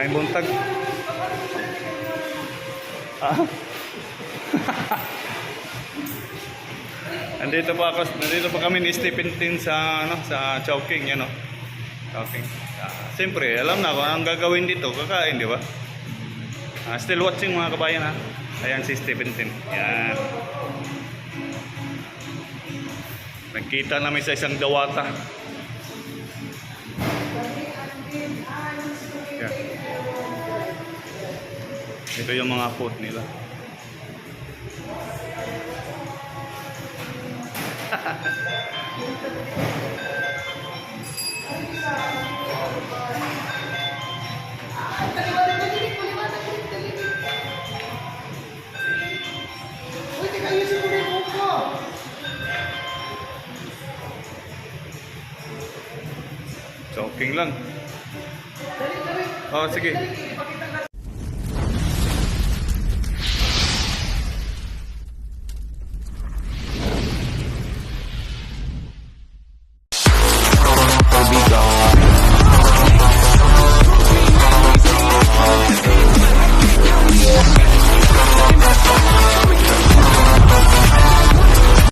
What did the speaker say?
Maing buntag. Ah. Nandito pa kami ni Stephen Tin sa sa Chowking, yan oh. Chowking. Siyempre, alam na kung ang gagawin dito, kakain, di ba? Still watching mga kabayan ha. Ayan si Stephen Tin. Yan. Nagkita namin sa isang dawata. Yan. Ito yung mga food nila. Joking lang. Oh, sige.